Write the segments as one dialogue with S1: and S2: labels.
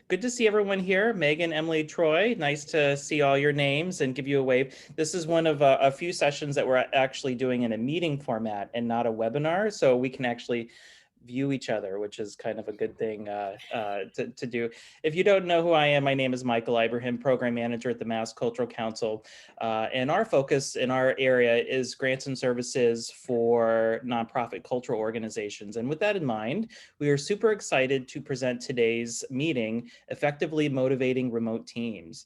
S1: Good to see everyone here. Megan, Emily, Troy, nice to see all your names and give you a wave. This is one of a few sessions that we're actually doing in a meeting format and not a webinar, so we can actually view each other, which is kind of a good thing to do. If you don't know who I am, my name is Michael Ibrahim, Program Manager at the Mass Cultural Council. And our focus in our area is grants and services for nonprofit cultural organizations. And with that in mind, we are super excited to present today's meeting, Effectively Motivating Remote Teams.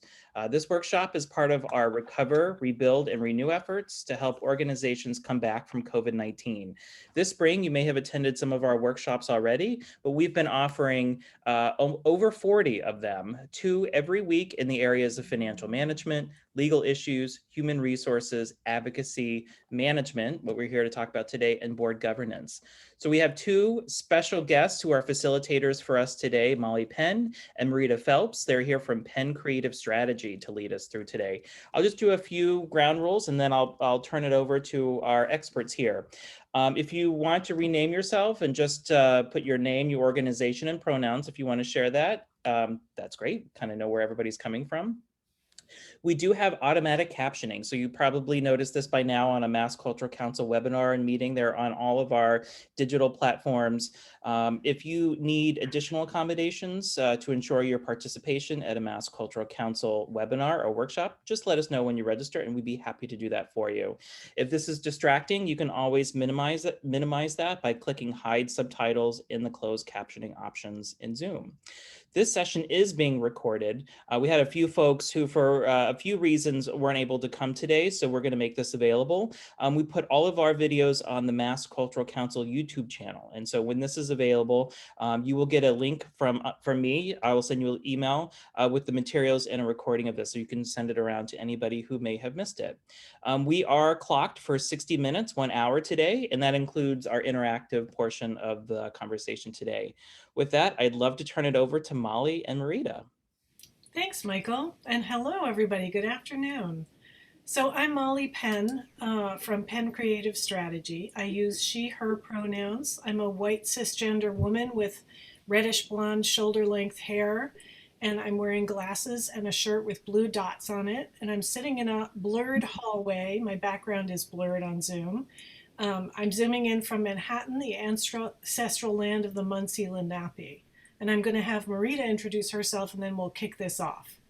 S1: This workshop is part of our Recover, Rebuild, and Renew efforts to help organizations come back from COVID-19. This spring, you may have attended some of our workshops already, but we've been offering over 40 of them, 2 every week in the areas of financial management, legal issues, human resources, advocacy, management, what we're here to talk about today, and board governance. So we have 2 special guests who are facilitators for us today, Molly Penn and Marita Phelps. They're here from Penn Creative Strategy to lead us through today. I'll just do a few ground rules and then I'll turn it over to our experts here. If you want to rename yourself and just put your name, your organization, and pronouns, if you want to share that, that's great. Kind of know where everybody's coming from. We do have automatic captioning. So you probably noticed this by now on a Mass Cultural Council webinar and meeting. They're on all of our digital platforms. If you need additional accommodations to ensure your participation at a Mass Cultural Council webinar or workshop, just let us know when you register and we'd be happy to do that for you. If this is distracting, you can always minimize that by clicking hide subtitles in the closed captioning options in Zoom. This session is being recorded. We had a few folks who, for a few reasons, weren't able to come today, so we're going to make this available. We put all of our videos on the Mass Cultural Council YouTube channel, and so when this is available, you will get a link from me. I will send you an email with the materials and a recording of this, so you can send it around to anybody who may have missed it. We are clocked for 60 minutes, 1 hour today, and that includes our interactive portion of the conversation today. With that, I'd love to turn it over to Molly and Marita.
S2: Thanks, Michael. And hello, everybody. Good afternoon. So I'm Molly Penn from Penn Creative Strategy. I use she, her pronouns. I'm a white cisgender woman with reddish blonde shoulder length hair, and I'm wearing glasses and a shirt with blue dots on it. And I'm sitting in a blurred hallway. My background is blurred on Zoom. I'm zooming in from Manhattan, the ancestral land of the Munsee Lenape. And I'm going to have Marita introduce herself and then we'll kick this off.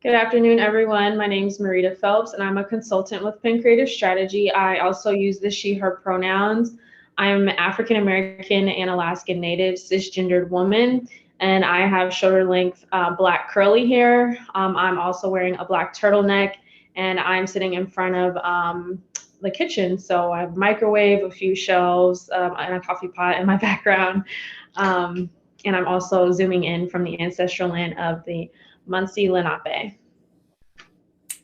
S3: Good afternoon, everyone. My name is Marita Phelps and I'm a consultant with Penn Creative Strategy. I also use the she, her pronouns. I'm African American and Alaskan Native cisgendered woman, and I have shoulder length black curly hair. I'm also wearing a black turtleneck, and I'm sitting in front of the kitchen. So I have a microwave, a few shelves, and a coffee pot in my background. And I'm also zooming in from the ancestral land of the Munsee Lenape.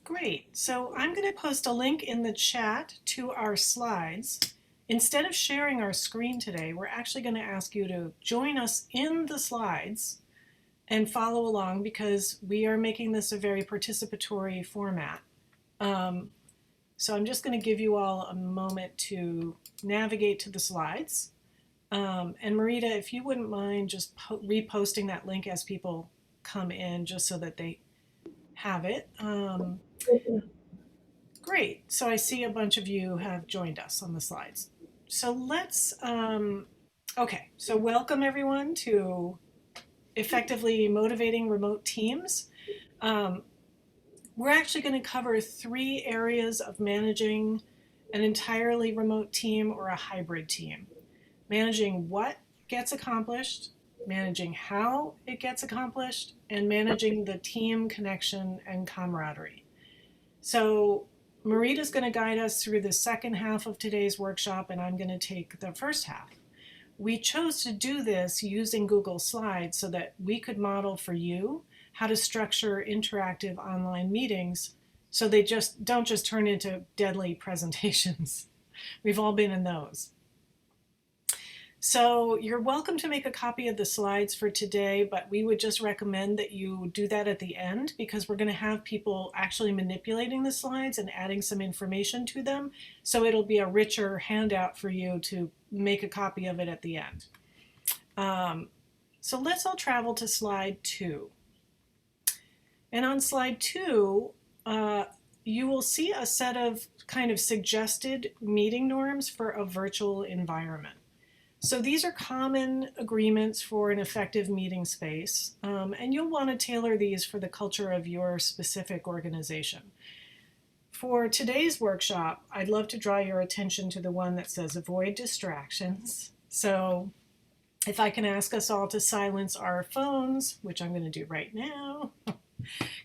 S2: Great. So I'm going to post a link in the chat to our slides. Instead of sharing our screen today, we're actually going to ask you to join us in the slides and follow along because we are making this a very participatory format. So I'm just going to give you all a moment to navigate to the slides. And Marita, if you wouldn't mind just reposting that link as people come in just so that they have it. Great. So I see a bunch of you have joined us on the slides. So let's, okay, so welcome everyone to Effectively Motivating Remote Teams. We're actually going to cover 3 areas of managing an entirely remote team or a hybrid team. Managing what gets accomplished, managing how it gets accomplished, and managing the team connection and camaraderie. So Marita's going to guide us through the second half of today's workshop, and I'm going to take the first half. We chose to do this using Google Slides so that we could model for you how to structure interactive online meetings so they don't just turn into deadly presentations. We've all been in those. So you're welcome to make a copy of the slides for today, but we would just recommend that you do that at the end because we're going to have people actually manipulating the slides and adding some information to them. So it'll be a richer handout for you to make a copy of it at the end. So let's all travel to slide 2. And on slide 2, you will see a set of kind of suggested meeting norms for a virtual environment. So these are common agreements for an effective meeting space, and you'll want to tailor these for the culture of your specific organization. For today's workshop, I'd love to draw your attention to the one that says avoid distractions. So if I can ask us all to silence our phones, which I'm going to do right now,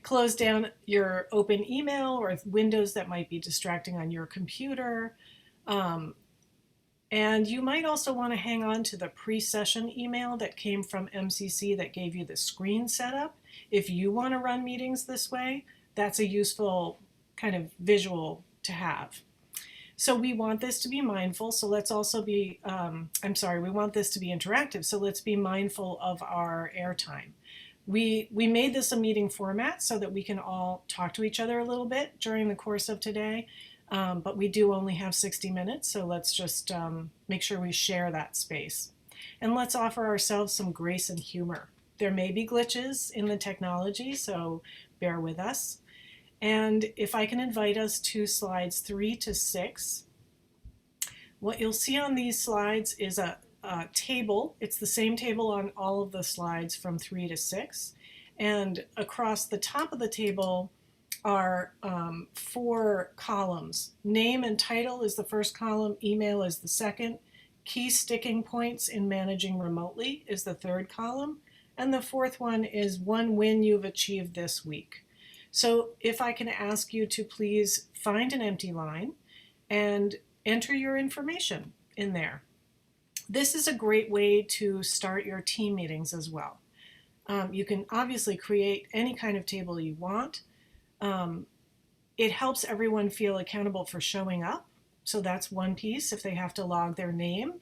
S2: close down your open email or windows that might be distracting on your computer. And you might also want to hang on to the pre-session email that came from MCC that gave you the screen setup. If you want to run meetings this way, that's a useful kind of visual to have. So we want this to be mindful, so let's also be, we want this to be interactive, so let's be mindful of our airtime. We made this a meeting format so that we can all talk to each other a little bit during the course of today, but we do only have 60 minutes, so let's just make sure we share that space. And let's offer ourselves some grace and humor. There may be glitches in the technology, so bear with us. And if I can invite us to slides 3 to 6, what you'll see on these slides is a table. It's the same table on all of the slides from 3 to 6. And across the top of the table are 4 columns. Name and title is the first column, email is the second, key sticking points in managing remotely is the third column, and the fourth one is one win you've achieved this week. So if I can ask you to please find an empty line and enter your information in there. This is a great way to start your team meetings as well. You can obviously create any kind of table you want. It helps everyone feel accountable for showing up. So that's one piece if they have to log their name.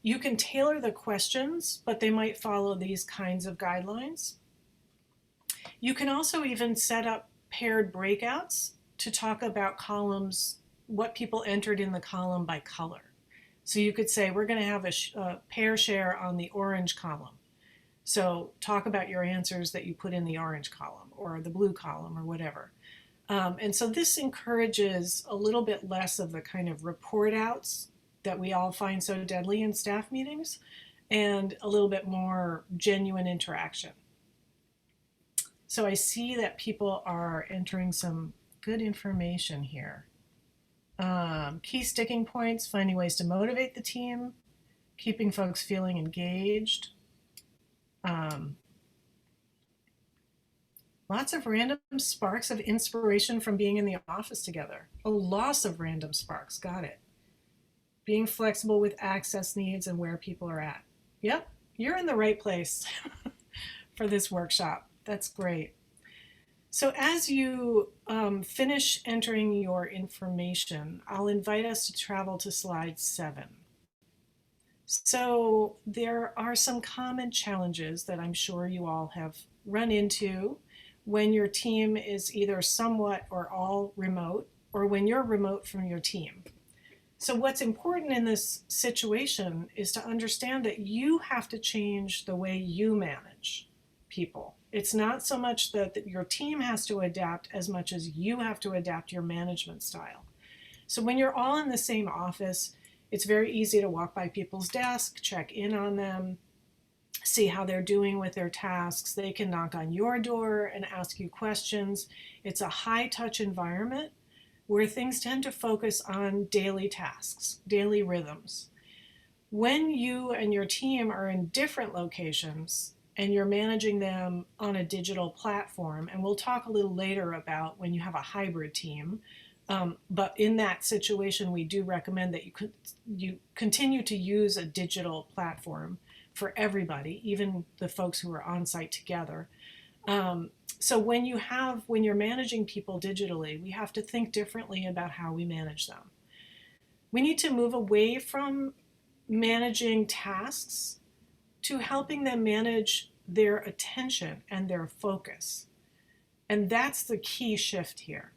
S2: You can tailor the questions, but they might follow these kinds of guidelines. You can also even set up paired breakouts to talk about columns, what people entered in the column by color. So you could say, we're going to have a pair share on the orange column. So talk about your answers that you put in the orange column or the blue column or whatever. And so this encourages a little bit less of the kind of report outs that we all find so deadly in staff meetings and a little bit more genuine interaction. So I see that people are entering some good information here. Key sticking points, finding ways to motivate the team, keeping folks feeling engaged. Lots of random sparks of inspiration from being in the office together. A loss of random sparks, got it. Being flexible with access needs and where people are at. Yep, you're in the right place for this workshop. That's great. So as you finish entering your information, I'll invite us to travel to slide 7. So there are some common challenges that I'm sure you all have run into when your team is either somewhat or all remote, or when you're remote from your team. So what's important in this situation is to understand that you have to change the way you manage people. It's not so much that your team has to adapt as much as you have to adapt your management style. So when you're all in the same office, it's very easy to walk by people's desk, check in on them, see how they're doing with their tasks. They can knock on your door and ask you questions. It's a high-touch environment where things tend to focus on daily tasks, daily rhythms. When you and your team are in different locations and you're managing them on a digital platform, and we'll talk a little later about when you have a hybrid team, but in that situation, we do recommend that you continue to use a digital platform for everybody, even the folks who are on site together. So when you're managing people digitally, we have to think differently about how we manage them. We need to move away from managing tasks to helping them manage their attention and their focus. And that's the key shift here.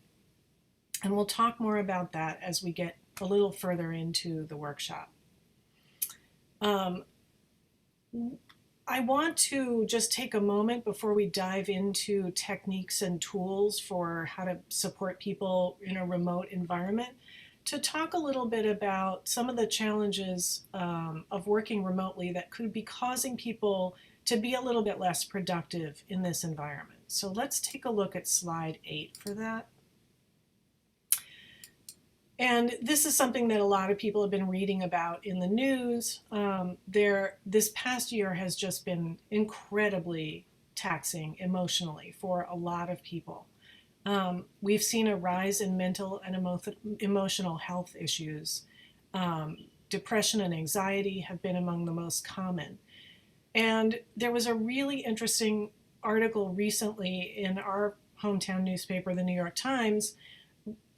S2: And we'll talk more about that as we get a little further into the workshop. I want to just take a moment before we dive into techniques and tools for how to support people in a remote environment to talk a little bit about some of the challenges of working remotely that could be causing people to be a little bit less productive in this environment. So let's take a look at slide 8 for that. And this is something that a lot of people have been reading about in the news. This past year has just been incredibly taxing emotionally for a lot of people. We've seen a rise in mental and emotional health issues. Depression and anxiety have been among the most common. And there was a really interesting article recently in our hometown newspaper, the New York Times,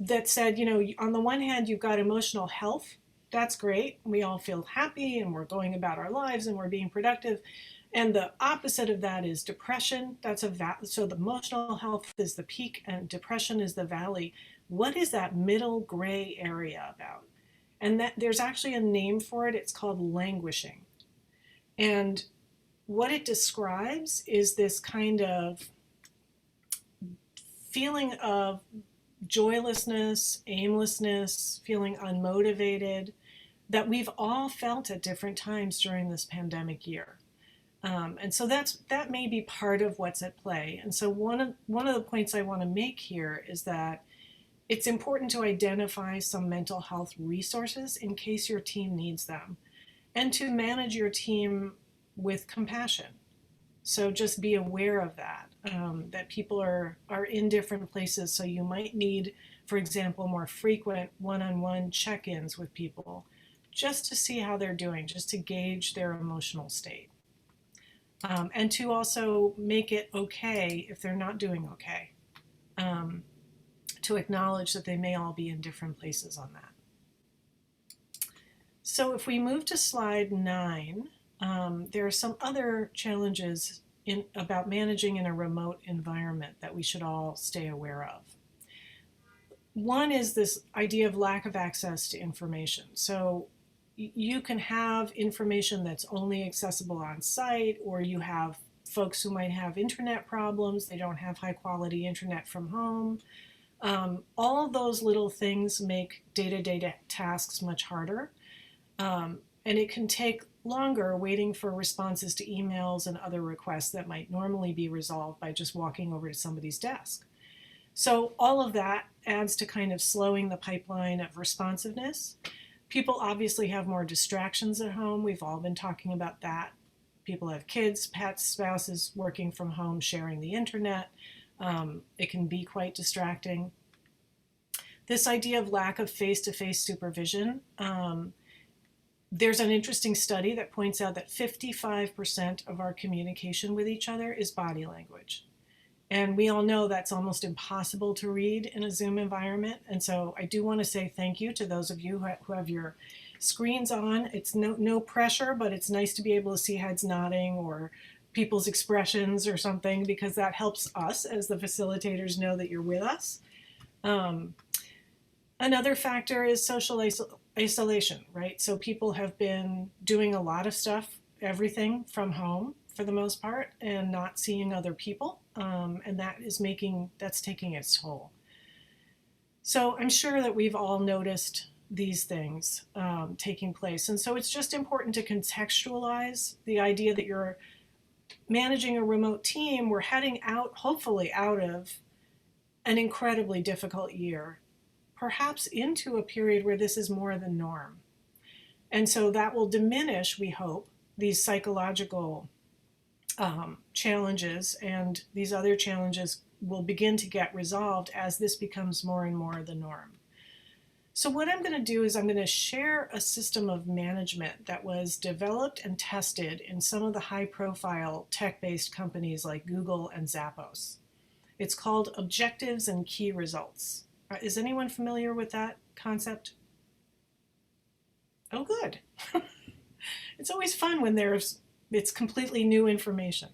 S2: that said, you know, on the one hand, you've got emotional health. That's great. We all feel happy and we're going about our lives and we're being productive. And the opposite of that is depression. So the emotional health is the peak and depression is the valley. What is that middle gray area about? And that there's actually a name for it. It's called languishing. And what it describes is this kind of feeling of joylessness, aimlessness, feeling unmotivated that we've all felt at different times during this pandemic year. And so that may be part of what's at play. And so one of the points I want to make here is that it's important to identify some mental health resources in case your team needs them, and to manage your team with compassion. So just be aware of that, that people are in different places. So you might need, for example, more frequent one-on-one check-ins with people just to see how they're doing, just to gauge their emotional state. And to also make it okay if they're not doing okay, to acknowledge that they may all be in different places on that. So if we move to slide 9, there are some other challenges about managing in a remote environment that we should all stay aware of. One is this idea of lack of access to information. So you can have information that's only accessible on site, or you have folks who might have internet problems. They don't have high quality internet from home. All of those little things make day-to-day tasks much harder. And it can take longer waiting for responses to emails and other requests that might normally be resolved by just walking over to somebody's desk. So all of that adds to kind of slowing the pipeline of responsiveness. People obviously have more distractions at home. We've all been talking about that. People have kids, pets, spouses working from home, sharing the internet. It can be quite distracting. This idea of lack of face-to-face supervision. There's an interesting study that points out that 55% of our communication with each other is body language. And we all know that's almost impossible to read in a Zoom environment. And so I do want to say thank you to those of you who have your screens on. It's no pressure, but it's nice to be able to see heads nodding or people's expressions or something, because that helps us as the facilitators know that you're with us. Another factor is social isolation, right? So people have been doing a lot of stuff, everything from home for the most part, and not seeing other people. And that's taking its toll. So I'm sure that we've all noticed these things taking place. And so it's just important to contextualize the idea that you're managing a remote team. We're heading out, hopefully out of an incredibly difficult year, perhaps into a period where this is more the norm. And so that will diminish, we hope, these psychological challenges, and these other challenges will begin to get resolved as this becomes more and more the norm. So what I'm going to do is I'm going to share a system of management that was developed and tested in some of the high-profile tech-based companies like Google and Zappos. It's called Objectives and Key Results. Is anyone familiar with that concept? Oh, good. It's always fun when it's completely new information.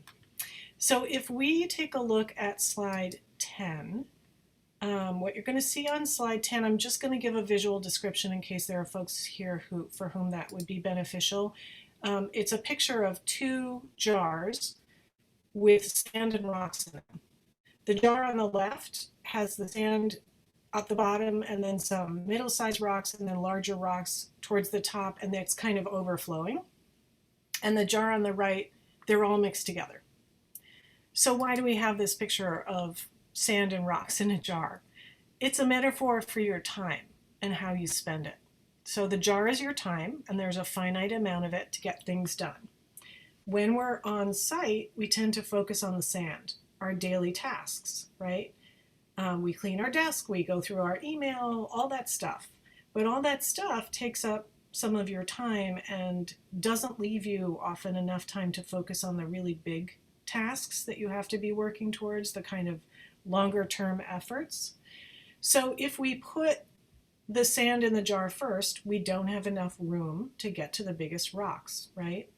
S2: So if we take a look at slide 10, what you're going to see on slide 10, I'm just going to give a visual description in case there are folks here for whom that would be beneficial. It's a picture of two jars with sand and rocks in them. The jar on the left has the sand at the bottom and then some middle-sized rocks and then larger rocks towards the top, and it's kind of overflowing. And the jar on the right, they're all mixed together. So why do we have this picture of sand and rocks in a jar? It's a metaphor for your time and how you spend it. So the jar is your time, and there's a finite amount of it to get things done. When we're on site, we tend to focus on the sand, our daily tasks, right? We clean our desk, we go through our email, all that stuff. But all that stuff takes up some of your time and doesn't leave you often enough time to focus on the really big tasks that you have to be working towards, the kind of longer term efforts. So if we put the sand in the jar first, we don't have enough room to get to the biggest rocks, right?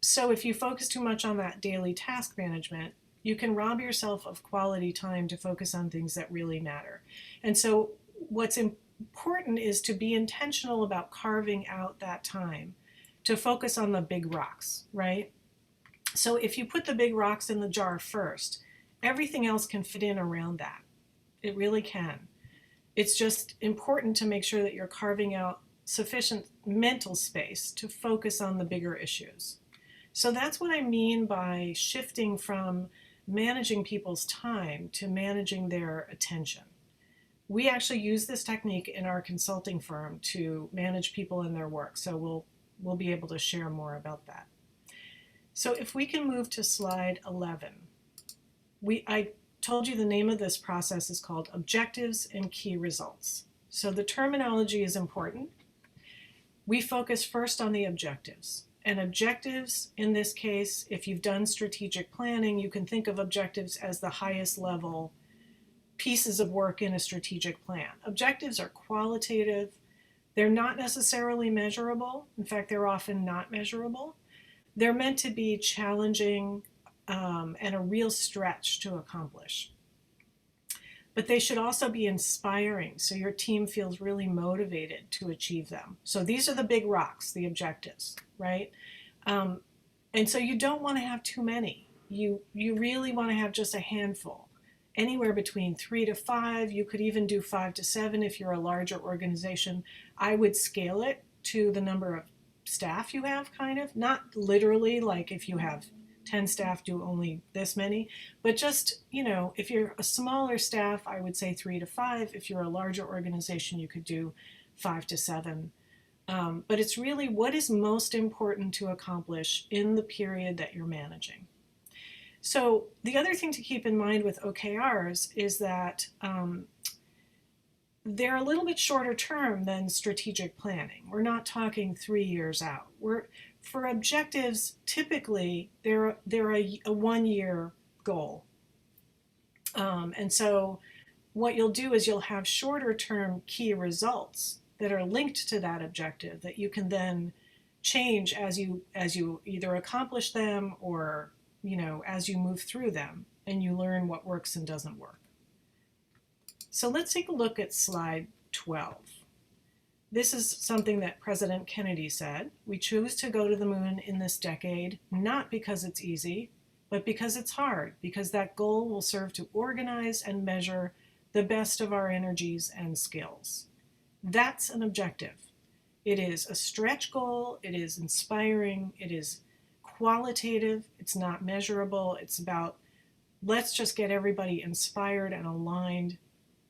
S2: So if you focus too much on that daily task management, you can rob yourself of quality time to focus on things that really matter. And so what's important is to be intentional about carving out that time to focus on the big rocks, right? So if you put the big rocks in the jar first, everything else can fit in around that. It really can. It's just important to make sure that you're carving out sufficient mental space to focus on the bigger issues. So that's what I mean by shifting from managing people's time to managing their attention. We actually use this technique in our consulting firm to manage people in their work, so we'll be able to share more about that. So if we can move to slide 11. I told you the name of this process is called Objectives and Key Results. So the terminology is important. We focus first on the objectives. And objectives, in this case, if you've done strategic planning, you can think of objectives as the highest level pieces of work in a strategic plan. Objectives are qualitative. They're not necessarily measurable. In fact, they're often not measurable. They're meant to be challenging and a real stretch to accomplish. But they should also be inspiring, so your team feels really motivated to achieve them. So these are the big rocks, the objectives, right? And so you don't want to have too many. You really want to have just a handful, anywhere between 3 to 5. You could even do 5 to 7 if you're a larger organization. I would scale it to the number of staff you have, kind of. Not literally like if you have 10 staff, do only this many, but just, if you're a smaller staff, I would say 3 to 5. If you're a larger organization, you could do 5 to 7. But it's really what is most important to accomplish in the period that you're managing. So the other thing to keep in mind with OKRs is that they're a little bit shorter term than strategic planning. We're not talking 3 years out. For objectives, typically they're a 1-year goal. And so what you'll do is you'll have shorter term key results that are linked to that objective that you can then change as you either accomplish them or as you move through them and you learn what works and doesn't work. So let's take a look at slide 12. This is something that President Kennedy said. We choose to go to the moon in this decade, not because it's easy, but because it's hard, because that goal will serve to organize and measure the best of our energies and skills. That's an objective. It is a stretch goal, it is inspiring, it is qualitative, it's not measurable, it's about let's just get everybody inspired and aligned,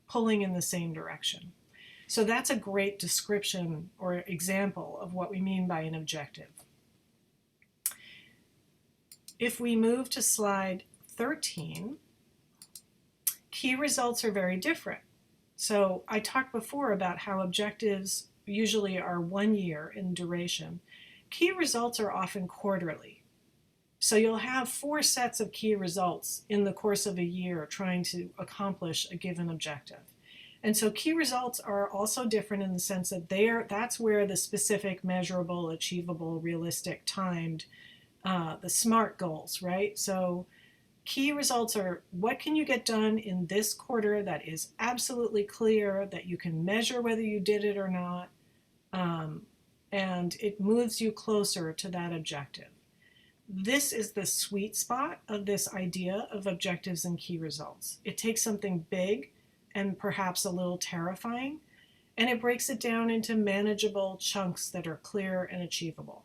S2: pulling in the same direction. So that's a great description or example of what we mean by an objective. If we move to slide 13, key results are very different. So I talked before about how objectives usually are 1 year in duration. Key results are often quarterly. So you'll have 4 sets of key results in the course of a year trying to accomplish a given objective. And so key results are also different in the sense that that's where the specific, measurable, achievable, realistic, timed, the SMART goals, right? So key results are what can you get done in this quarter that is absolutely clear, that you can measure whether you did it or not, and it moves you closer to that objective. This is the sweet spot of this idea of objectives and key results. It takes something big and perhaps a little terrifying, and it breaks it down into manageable chunks that are clear and achievable.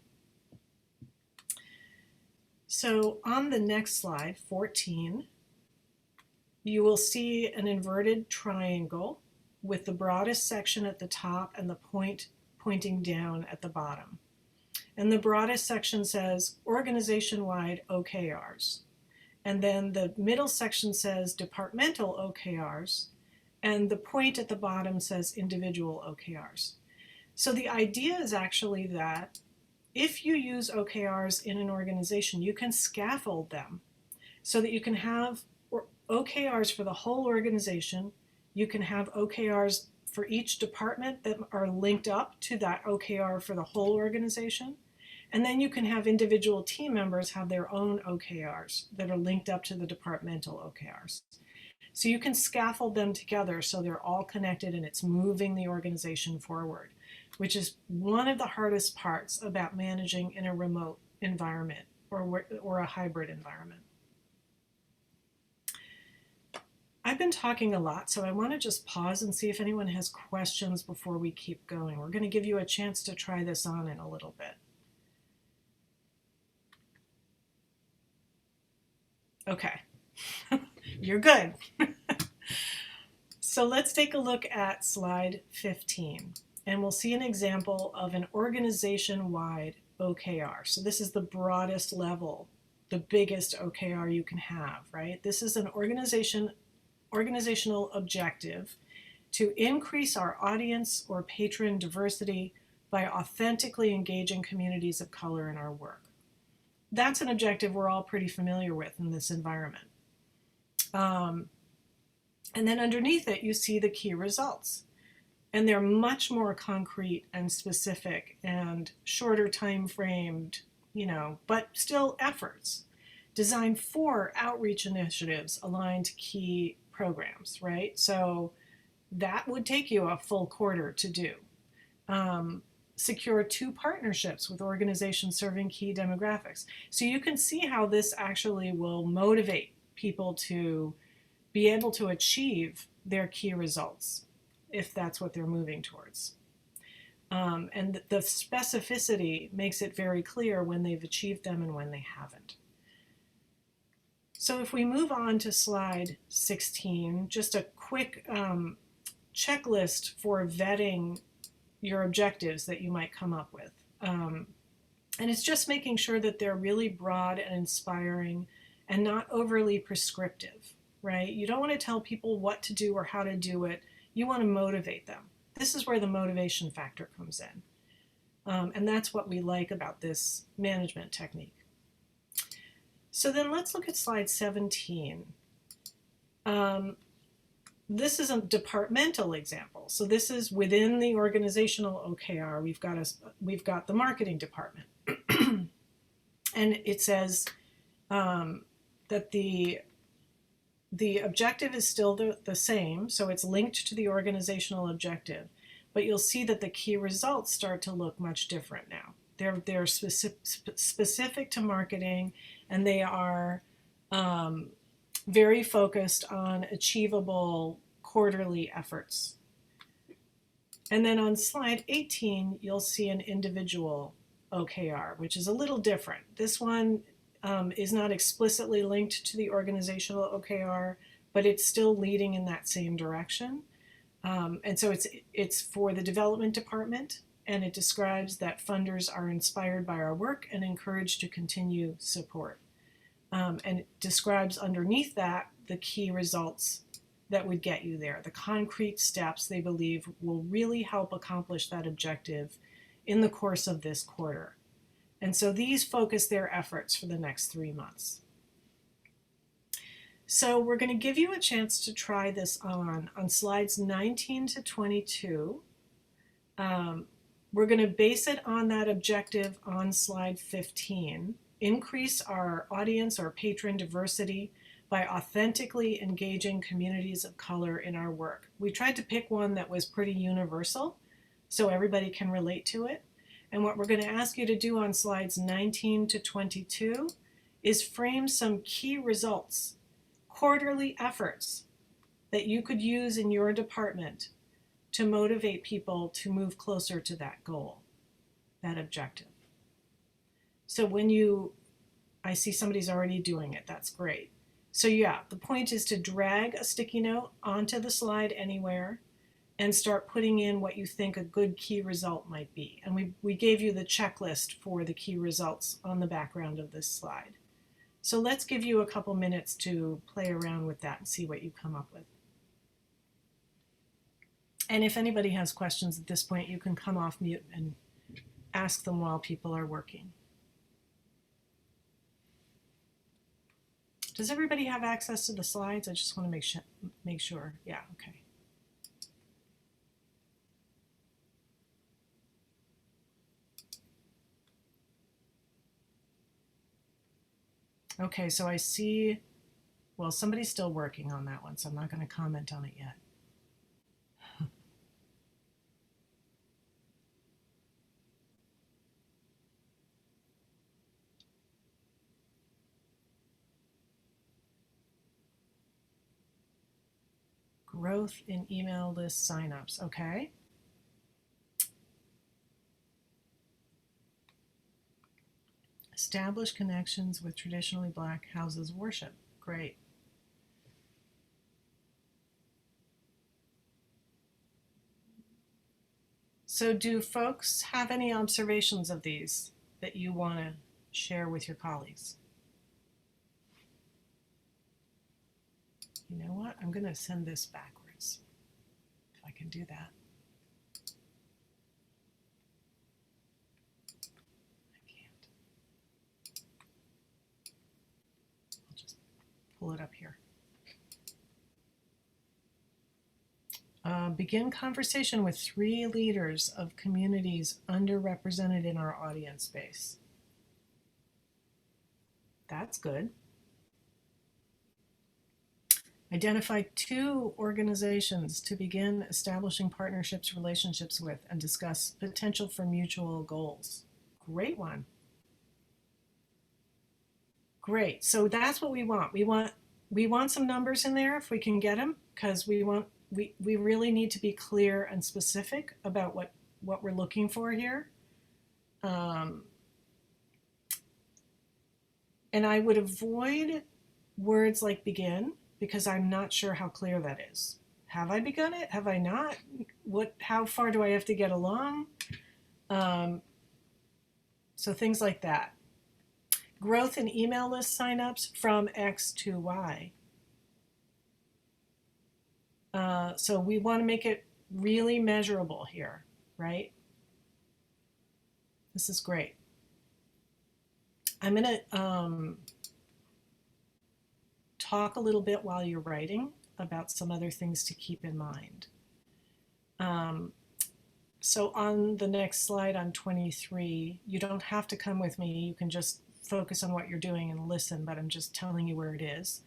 S2: So on the next slide, 14, you will see an inverted triangle with the broadest section at the top and the point pointing down at the bottom. And the broadest section says Organization-Wide OKRs. And then the middle section says Departmental OKRs. And the point at the bottom says Individual OKRs. So the idea is actually that if you use OKRs in an organization, you can scaffold them so that you can have OKRs for the whole organization. You can have OKRs for each department that are linked up to that OKR for the whole organization. And then you can have individual team members have their own OKRs that are linked up to the departmental OKRs. So you can scaffold them together so they're all connected and it's moving the organization forward, which is one of the hardest parts about managing in a remote environment or a hybrid environment. I've been talking a lot, so I want to just pause and see if anyone has questions before we keep going. We're going to give you a chance to try this on in a little bit. Okay, you're good. So let's take a look at slide 15, and we'll see an example of an organization-wide OKR. So this is the broadest level, the biggest OKR you can have, right? This is an organizational objective to increase our audience or patron diversity by authentically engaging communities of color in our work. That's an objective we're all pretty familiar with in this environment. And then underneath it, you see the key results. And they're much more concrete and specific and shorter time framed, but still efforts designed for outreach initiatives aligned to key programs, right? So that would take you a full quarter to do. Secure 2 partnerships with organizations serving key demographics. So you can see how this actually will motivate people to be able to achieve their key results if that's what they're moving towards. And the specificity makes it very clear when they've achieved them and when they haven't. So if we move on to slide 16, just a quick checklist for vetting your objectives that you might come up with. And it's just making sure that they're really broad and inspiring and not overly prescriptive, right? You don't want to tell people what to do or how to do it. You want to motivate them. This is where the motivation factor comes in. And that's what we like about this management technique. So then let's look at slide 17. This is a departmental example. So this is within the organizational OKR. We've got the marketing department. And it says that the objective is still the same, so it's linked to the organizational objective, but you'll see that the key results start to look much different now. They're specific to marketing, and they are very focused on achievable quarterly efforts. And then on slide 18, you'll see an individual OKR, which is a little different. This one is not explicitly linked to the organizational OKR, but it's still leading in that same direction. And so it's for the development department, and it describes that funders are inspired by our work and encouraged to continue support. And it describes underneath that the key results that would get you there, the concrete steps they believe will really help accomplish that objective in the course of this quarter. And so these focus their efforts for the next 3 months. So we're going to give you a chance to try this on slides 19 to 22. We're going to base it on that objective on slide 15. Increase our audience or patron diversity by authentically engaging communities of color in our work. We tried to pick one that was pretty universal so everybody can relate to it. And what we're going to ask you to do on slides 19 to 22 is frame some key results, quarterly efforts that you could use in your department to motivate people to move closer to that goal, that objective. So I see somebody's already doing it, that's great. So yeah, the point is to drag a sticky note onto the slide anywhere and start putting in what you think a good key result might be. And we gave you the checklist for the key results on the background of this slide. So let's give you a couple minutes to play around with that and see what you come up with. And if anybody has questions at this point, you can come off mute and ask them while people are working. Does everybody have access to the slides? I just want to make sure. Yeah, okay. Okay, so I see, well, somebody's still working on that one, so I'm not going to comment on it yet. Growth in email list signups, okay. Establish connections with traditionally Black houses of worship, great. So do folks have any observations of these that you want to share with your colleagues? You know what? I'm going to send this backwards, if I can do that. I can't. I'll just pull it up here. Begin conversation with 3 leaders of communities underrepresented in our audience base. That's good. Identify 2 organizations to begin establishing partnerships, relationships with, and discuss potential for mutual goals. Great one. Great. So that's what we want. We want some numbers in there if we can get them, because we really need to be clear and specific about what we're looking for here. And I would avoid words like begin, because I'm not sure how clear that is. Have I begun it? Have I not? How far do I have to get along? So things like that. Growth in email list signups from X to Y. So we want to make it really measurable here, right? This is great. I'm going to talk a little bit while you're writing about some other things to keep in mind. So on the next slide on 23, you don't have to come with me. You can just focus on what you're doing and listen, but I'm just telling you where it is.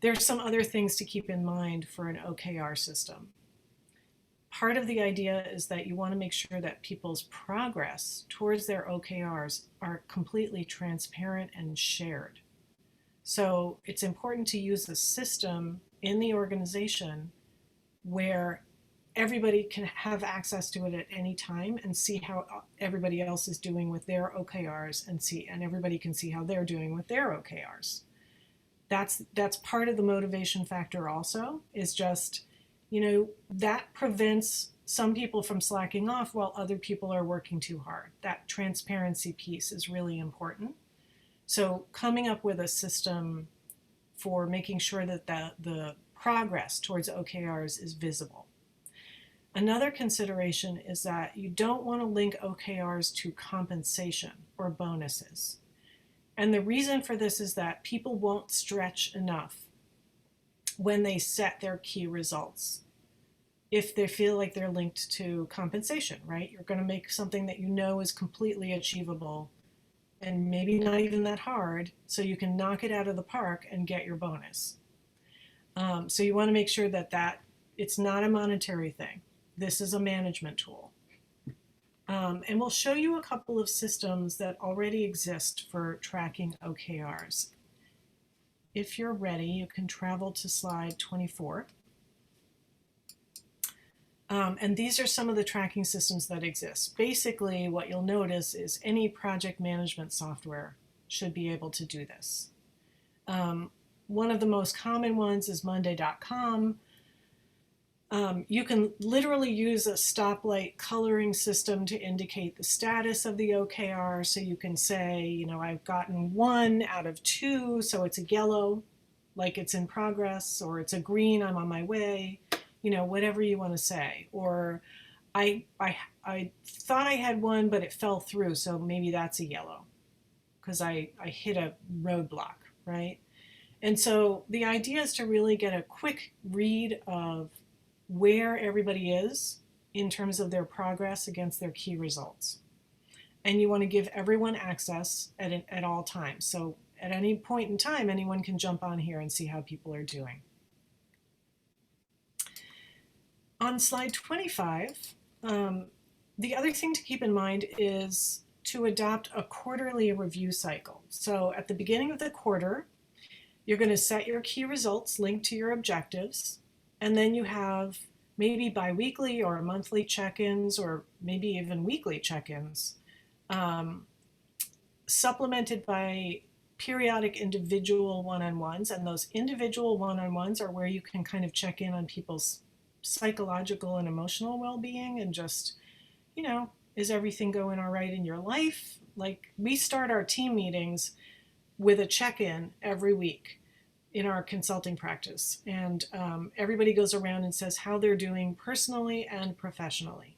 S2: There's some other things to keep in mind for an OKR system. Part of the idea is that you want to make sure that people's progress towards their OKRs are completely transparent and shared. So it's important to use a system in the organization where everybody can have access to it at any time and see how everybody else is doing with their OKRs and everybody can see how they're doing with their OKRs. That's part of the motivation factor also, is just, that prevents some people from slacking off while other people are working too hard. That transparency piece is really important. So coming up with a system for making sure that the progress towards OKRs is visible. Another consideration is that you don't want to link OKRs to compensation or bonuses. And the reason for this is that people won't stretch enough when they set their key results if they feel like they're linked to compensation, right? You're going to make something that you know is completely achievable and maybe not even that hard, so you can knock it out of the park and get your bonus. So you want to make sure that it's not a monetary thing. This is a management tool. And we'll show you a couple of systems that already exist for tracking OKRs. If you're ready, you can travel to slide 24. And these are some of the tracking systems that exist. Basically, what you'll notice is any project management software should be able to do this. One of the most common ones is Monday.com. You can literally use a stoplight coloring system to indicate the status of the OKR. So you can say, you know, I've gotten 1 out of 2, so it's a yellow, like it's in progress, or it's a green, I'm on my way, you know, whatever you want to say. Or I thought I had 1, but it fell through, so maybe that's a yellow because I hit a roadblock, right? And so the idea is to really get a quick read of where everybody is in terms of their progress against their key results. And you want to give everyone access at all times. So at any point in time, anyone can jump on here and see how people are doing. On slide 25, the other thing to keep in mind is to adopt a quarterly review cycle. So at the beginning of the quarter, you're going to set your key results linked to your objectives, and then you have maybe bi-weekly or monthly check-ins, or maybe even weekly check-ins, supplemented by periodic individual one-on-ones. And those individual one-on-ones are where you can kind of check in on people's psychological and emotional well-being and just, you know, is everything going all right in your life? Like, we start our team meetings with a check-in every week in our consulting practice. And everybody goes around and says how they're doing personally and professionally.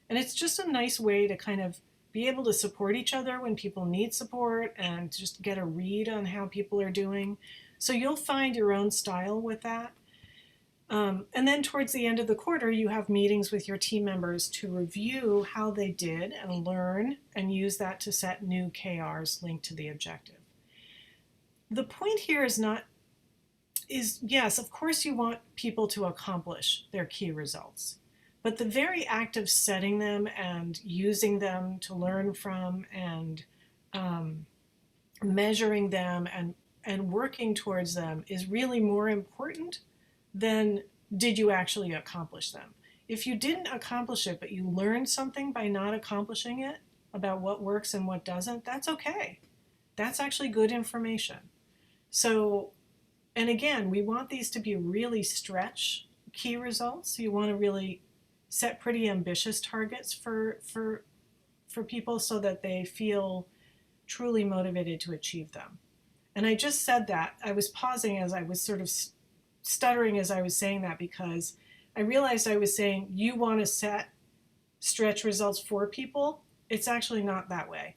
S2: And it's just a nice way to kind of be able to support each other when people need support and just get a read on how people are doing. So you'll find your own style with that. And then towards the end of the quarter, you have meetings with your team members to review how they did and learn and use that to set new KRs linked to the objective. The point here is yes, of course you want people to accomplish their key results, but the very act of setting them and using them to learn from and measuring them and working towards them is really more important than did you actually accomplish them. If you didn't accomplish it, but you learned something by not accomplishing it about what works and what doesn't, that's okay. That's actually good information. So, and again, we want these to be really stretch key results. You want to really set pretty ambitious targets for people so that they feel truly motivated to achieve them. And I just said that. I was pausing as I was sort of stuttering as I was saying that, because I realized I was saying you want to set stretch results for people. It's actually not that way.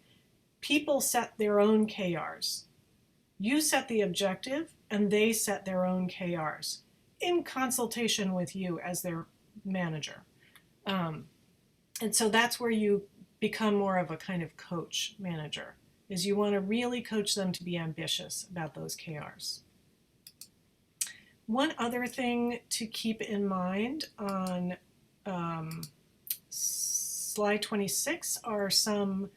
S2: People set their own KRs. You set the objective and they set their own KRs in consultation with you as their manager. And so that's where you become more of a kind of coach manager, is you want to really coach them to be ambitious about those KRs. One other thing to keep in mind on slide 26 are some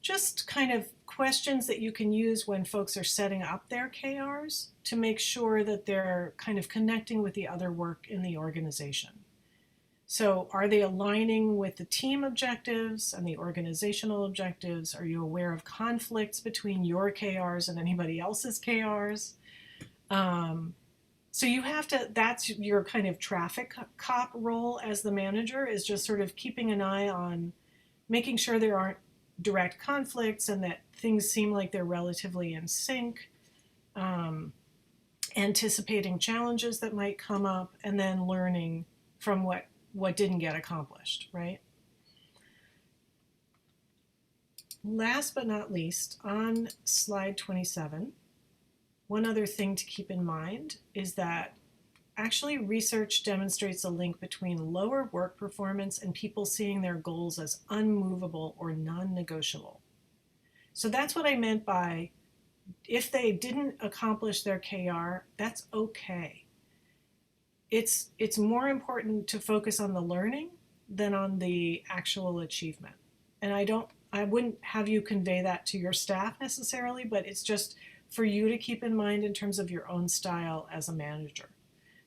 S2: just kind of questions that you can use when folks are setting up their KRs to make sure that they're kind of connecting with the other work in the organization. So are they aligning with the team objectives and the organizational objectives? Are you aware of conflicts between your KRs and anybody else's KRs? So you have to, that's your kind of traffic cop role as the manager, is just sort of keeping an eye on making sure there aren't direct conflicts and that things seem like they're relatively in sync, anticipating challenges that might come up, and then learning from what didn't get accomplished, right? Last but not least, on slide 27, one other thing to keep in mind is that actually research demonstrates a link between lower work performance and people seeing their goals as unmovable or non-negotiable. So that's what I meant by, if they didn't accomplish their KR, that's okay. It's more important to focus on the learning than on the actual achievement. And I wouldn't have you convey that to your staff necessarily, but it's just for you to keep in mind in terms of your own style as a manager.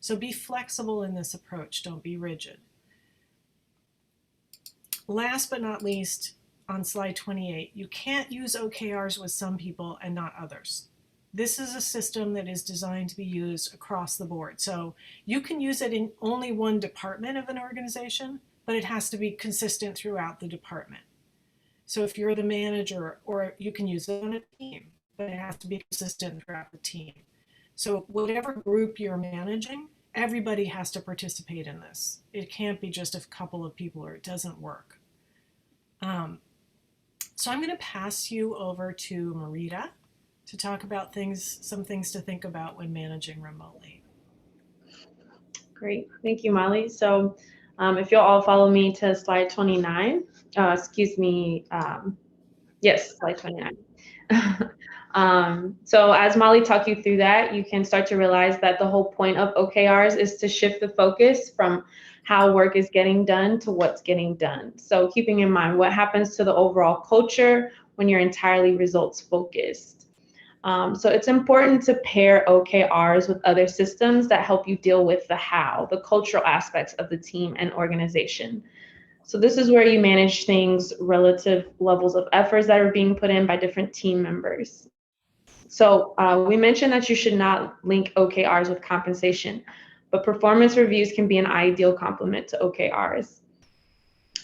S2: So be flexible in this approach, don't be rigid. Last but not least, on slide 28, you can't use OKRs with some people and not others. This is a system that is designed to be used across the board. So you can use it in only one department of an organization, but it has to be consistent throughout the department. So if you're the manager, or you can use it on a team, but it has to be consistent throughout the team. So whatever group you're managing, everybody has to participate in this. It can't be just a couple of people or it doesn't work. So I'm going to pass you over to Marita to talk about some things to think about when managing remotely.
S3: Great, thank you, Molly. So if you'll all follow me to slide 29, yes, slide 29. So as Molly talked you through that, you can start to realize that the whole point of OKRs is to shift the focus from how work is getting done to what's getting done. So keeping in mind what happens to the overall culture when you're entirely results focused. So it's important to pair OKRs with other systems that help you deal with the how, the cultural aspects of the team and organization. So this is where you manage things, relative levels of efforts that are being put in by different team members. So we mentioned that you should not link OKRs with compensation, but performance reviews can be an ideal complement to OKRs.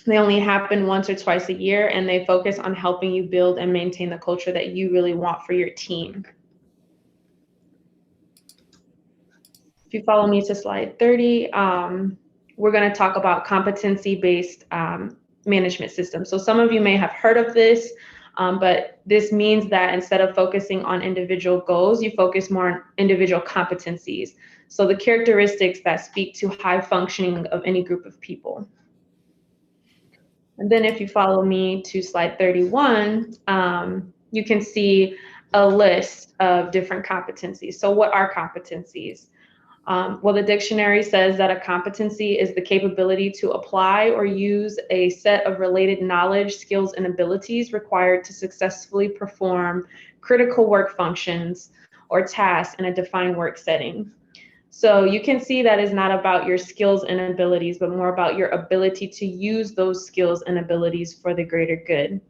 S3: They only happen once or twice a year, and they focus on helping you build and maintain the culture that you really want for your team. If you follow me to slide 30, we're going to talk about competency-based management systems. So some of you may have heard of this, but this means that instead of focusing on individual goals, you focus more on individual competencies. So the characteristics that speak to high functioning of any group of people. And then if you follow me to slide 31, you can see a list of different competencies. So what are competencies? Well, the dictionary says that a competency is the capability to apply or use a set of related knowledge, skills, and abilities required to successfully perform critical work functions or tasks in a defined work setting. So you can see that is not about your skills and abilities, but more about your ability to use those skills and abilities for the greater good.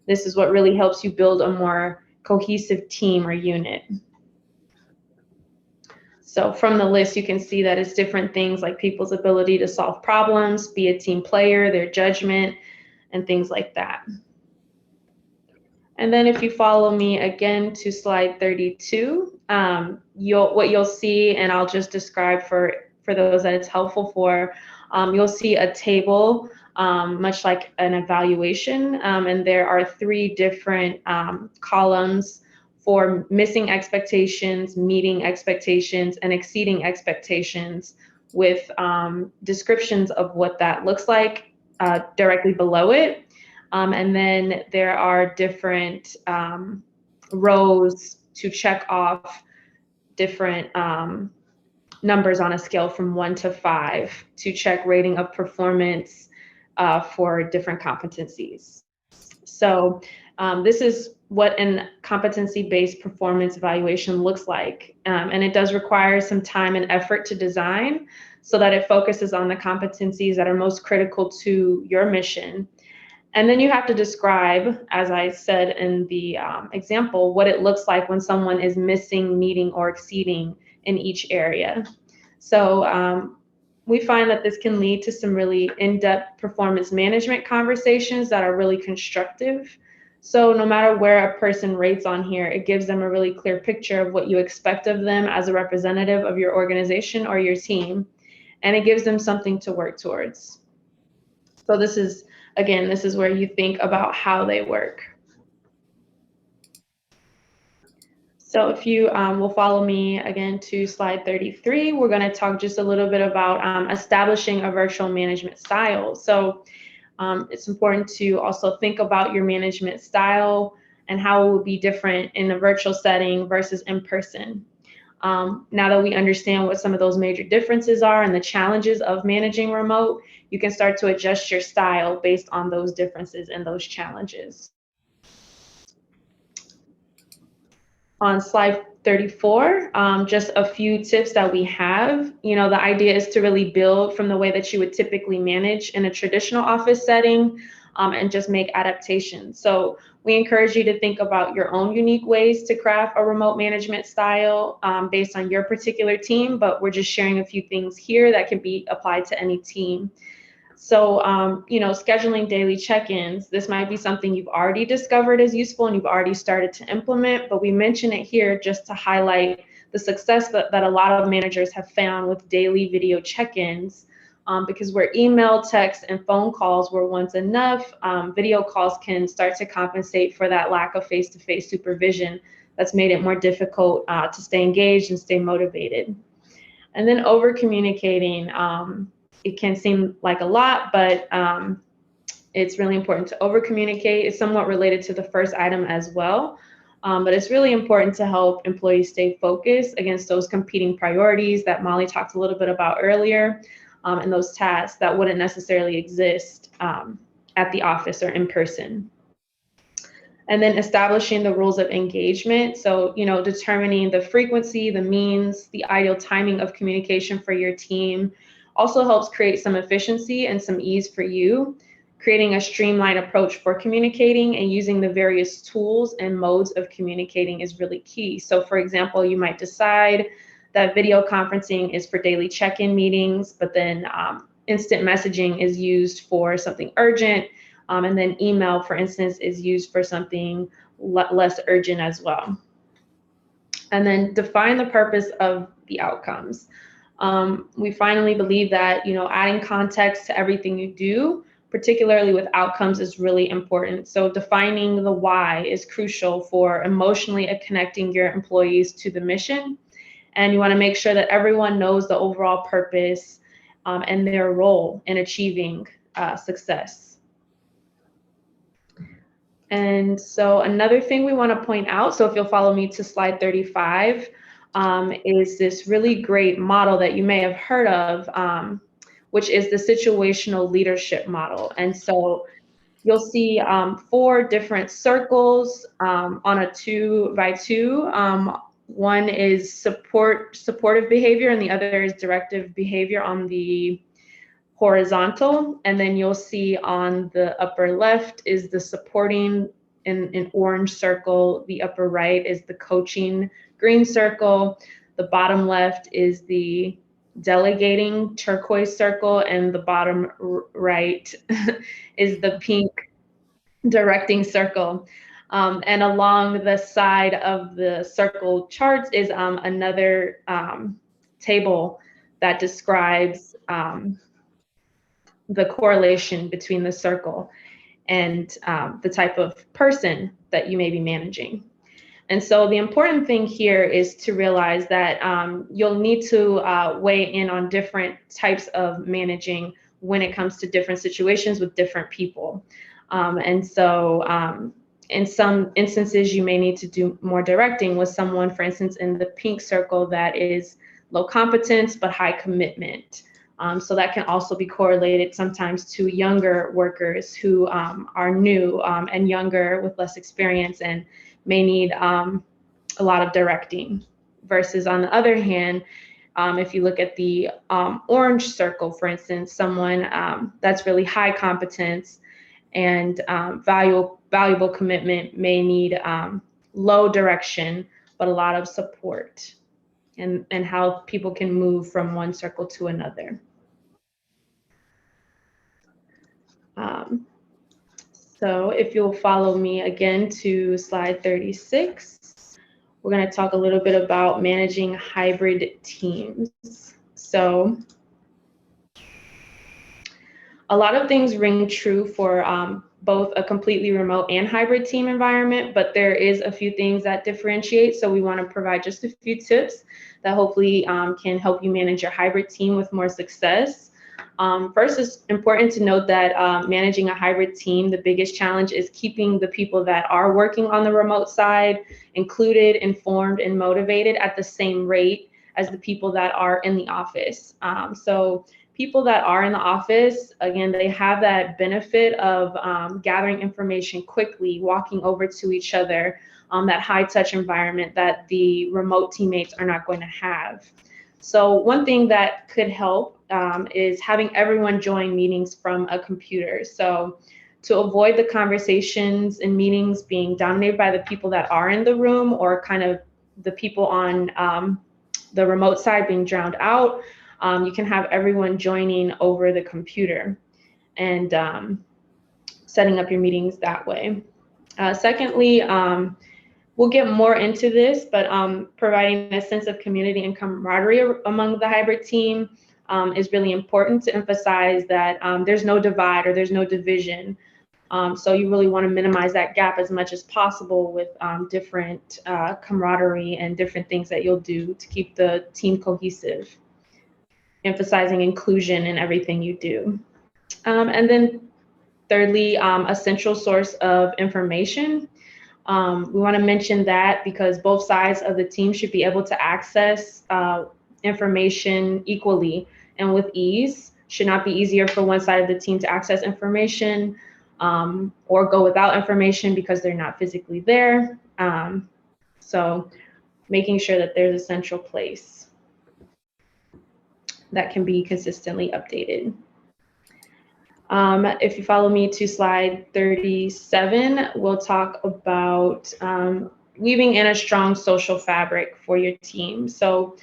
S3: This is what really helps you build a more cohesive team or unit. So from the list, you can see that it's different things like people's ability to solve problems, be a team player, their judgment, and things like that. And then if you follow me again to slide 32, what you'll see, and I'll just describe for those that it's helpful for, you'll see a table, much like an evaluation, and there are 3 different columns for missing expectations, meeting expectations, and exceeding expectations, with descriptions of what that looks like directly below it. And then there are different rows to check off different numbers on a scale from 1 to 5 to check rating of performance for different competencies. So this is what a competency-based performance evaluation looks like. And it does require some time and effort to design so that it focuses on the competencies that are most critical to your mission. And then you have to describe, as I said in the example, what it looks like when someone is missing, meeting, or exceeding in each area. So we find that this can lead to some really in-depth performance management conversations that are really constructive. So no matter where a person rates on here, it gives them a really clear picture of what you expect of them as a representative of your organization or your team, and it gives them something to work towards. So this is where you think about how they work. So if you will follow me again to slide 33, we're going to talk just a little bit about establishing a virtual management style. So it's important to also think about your management style and how it will be different in a virtual setting versus in person. Now that we understand what some of those major differences are and the challenges of managing remote, you can start to adjust your style based on those differences and those challenges. On slide 34, just a few tips that we have. The idea is to really build from the way that you would typically manage in a traditional office setting, and just make adaptations. So we encourage you to think about your own unique ways to craft a remote management style based on your particular team, but we're just sharing a few things here that can be applied to any team. So, scheduling daily check-ins, this might be something you've already discovered as useful and you've already started to implement, but we mention it here just to highlight the success that a lot of managers have found with daily video check-ins, because where email, text, and phone calls were once enough, video calls can start to compensate for that lack of face-to-face supervision that's made it more difficult to stay engaged and stay motivated. And then over-communicating. It can seem like a lot, but it's really important to over-communicate. It's somewhat related to the first item as well, but it's really important to help employees stay focused against those competing priorities that Molly talked a little bit about earlier, and those tasks that wouldn't necessarily exist at the office or in person. And then establishing the rules of engagement. So, determining the frequency, the means, the ideal timing of communication for your team also helps create some efficiency and some ease for you. Creating a streamlined approach for communicating and using the various tools and modes of communicating is really key. So for example, you might decide that video conferencing is for daily check-in meetings, but then instant messaging is used for something urgent, and then email, for instance, is used for something less urgent as well. And then define the purpose of the outcomes. We finally believe that, adding context to everything you do, particularly with outcomes, is really important. So defining the why is crucial for emotionally connecting your employees to the mission. And you want to make sure that everyone knows the overall purpose and their role in achieving success. And so another thing we want to point out, so if you'll follow me to slide 35, is this really great model that you may have heard of, which is the situational leadership model. And so you'll see 4 different circles on a 2x2. One is supportive behavior, and the other is directive behavior on the horizontal. And then you'll see on the upper left is the supporting in an orange circle. The upper right is the coaching green circle. The bottom left is the delegating turquoise circle, and the bottom right is the pink directing circle. And along the side of the circle charts is another table that describes the correlation between the circle and the type of person that you may be managing. And so the important thing here is to realize that you'll need to weigh in on different types of managing when it comes to different situations with different people. And so in some instances, you may need to do more directing with someone, for instance, in the pink circle that is low competence but high commitment. So that can also be correlated sometimes to younger workers who are new and younger with less experience and may need a lot of directing. Versus on the other hand, if you look at the orange circle, for instance, someone that's really high competence and valuable commitment may need low direction, but a lot of support and how people can move from one circle to another. So if you'll follow me again to slide 36, we're going to talk a little bit about managing hybrid teams. So a lot of things ring true for both a completely remote and hybrid team environment, but there is a few things that differentiate. So we want to provide just a few tips that hopefully can help you manage your hybrid team with more success. First, it's important to note that managing a hybrid team, the biggest challenge is keeping the people that are working on the remote side included, informed, and motivated at the same rate as the people that are in the office. So people that are in the office, again, they have that benefit of gathering information quickly, walking over to each other, that high touch environment that the remote teammates are not going to have. So one thing that could help is having everyone join meetings from a computer. So to avoid the conversations and meetings being dominated by the people that are in the room, or kind of the people on the remote side being drowned out, you can have everyone joining over the computer and setting up your meetings that way. Secondly, we'll get more into this, but providing a sense of community and camaraderie among the hybrid team is really important to emphasize that there's no divide or there's no division. So you really want to minimize that gap as much as possible with different camaraderie and different things that you'll do to keep the team cohesive, emphasizing inclusion in everything you do. And then thirdly, a central source of information. We want to mention that because both sides of the team should be able to access information equally and with ease. Should not be easier for one side of the team to access information or go without information because they're not physically there. So making sure that there's a central place that can be consistently updated. If you follow me to slide 37, we'll talk about weaving in a strong social fabric for your team. So